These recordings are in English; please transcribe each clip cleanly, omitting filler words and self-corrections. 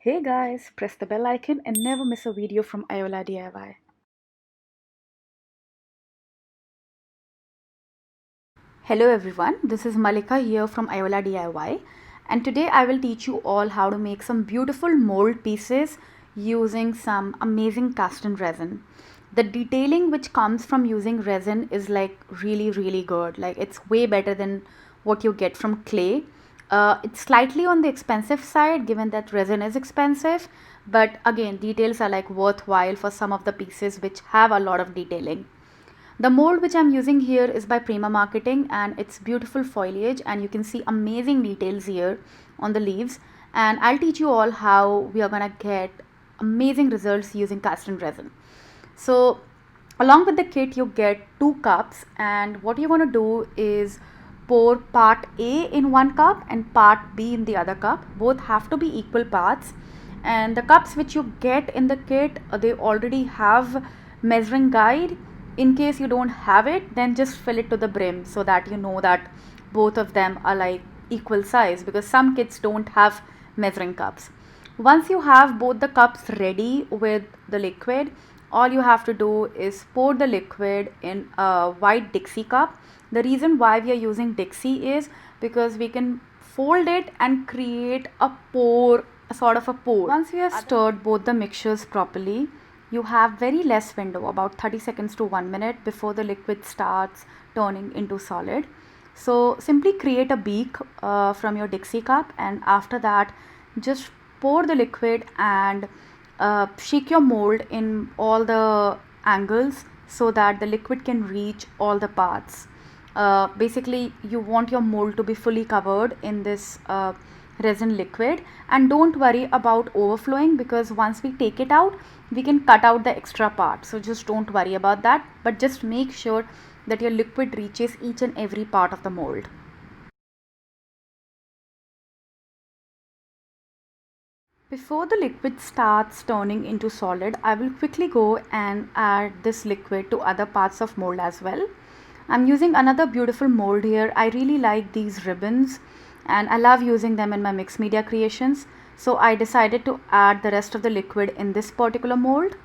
Hey guys, press the bell icon and never miss a video from Iola DIY. Hello everyone, this is Malika here from Iola DIY, and today I will teach you all how to make some beautiful mold pieces using some amazing cast and resin. The detailing which comes from using resin is like really good. Like it's way better than what you get from clay. It's slightly on the expensive side given that resin is expensive, but again details are like worthwhile for some of the pieces which have a lot of detailing. The mold which I'm using here is by Prima Marketing, and it's beautiful foliage, and you can see amazing details here on the leaves, and I'll teach you all how we are gonna get amazing results using cast and resin. So along with the kit you get 2 cups, and what you're going to do is pour part A in one cup and part B in the other cup. Both have to be equal parts, and the cups which you get in the kit, they already have measuring guide. In case you don't have it, then just fill it to the brim so that you know that both of them are like equal size, because some kits don't have measuring cups. Once you have both the cups ready with the liquid, all you have to do is pour the liquid in a white Dixie cup. The reason why we are using Dixie is because we can fold it and create a pour, a sort of a pour. Once you have stirred both the mixtures properly, you have very less window, about 30 seconds to 1 minute before the liquid starts turning into solid. So simply create a beak from your Dixie cup, and after that just pour the liquid and shake your mold in all the angles so that the liquid can reach all the parts. Basically you want your mold to be fully covered in this resin liquid, and don't worry about overflowing, because once we take it out we can cut out the extra part, so just don't worry about that, but just make sure that your liquid reaches each and every part of the mold. Before the liquid starts turning into solid, I will quickly go and add this liquid to other parts of mold as well. I'm using another beautiful mold here. I really like these ribbons and I love using them in my mixed media creations. So I decided to add the rest of the liquid in this particular mold.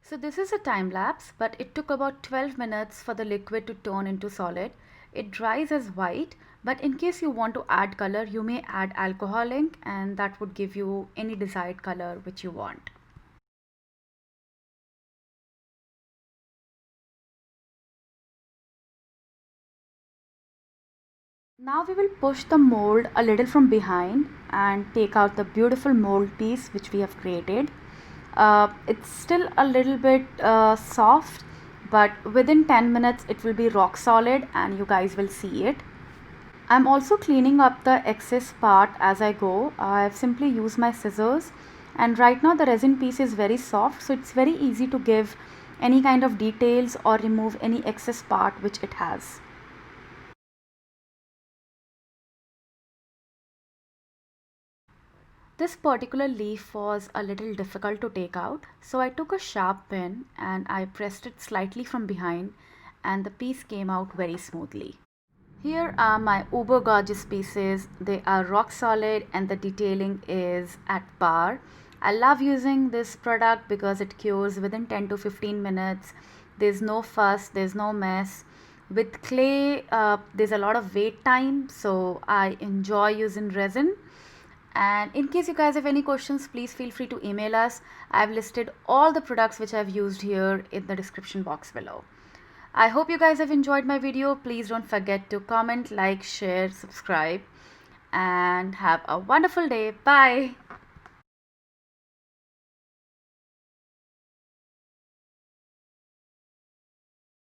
So this is a time lapse, but it took about 12 minutes for the liquid to turn into solid. It dries as white, but in case you want to add color, you may add alcohol ink, and that would give you any desired color which you want. Now we will push the mold a little from behind and take out the beautiful mold piece which we have created. It's still a little bit soft, but within 10 minutes it will be rock solid and you guys will see it. I'm also cleaning up the excess part as I go. I've simply used my scissors, and right now the resin piece is very soft, so it's very easy to give any kind of details or remove any excess part which it has. This particular leaf was a little difficult to take out, so I took a sharp pin and I pressed it slightly from behind, and the piece came out very smoothly. Here are my uber gorgeous pieces. They are rock solid and the detailing is at par. I love using this product because it cures within 10 to 15 minutes. There's no fuss, there's no mess. With clay, there's a lot of wait time, so I enjoy using resin. And in case you guys have any questions, please feel free to email us. I've listed all the products which I've used here in the description box below. I hope you guys have enjoyed my video. Please don't forget to comment, like, share, subscribe, and have a wonderful day. Bye.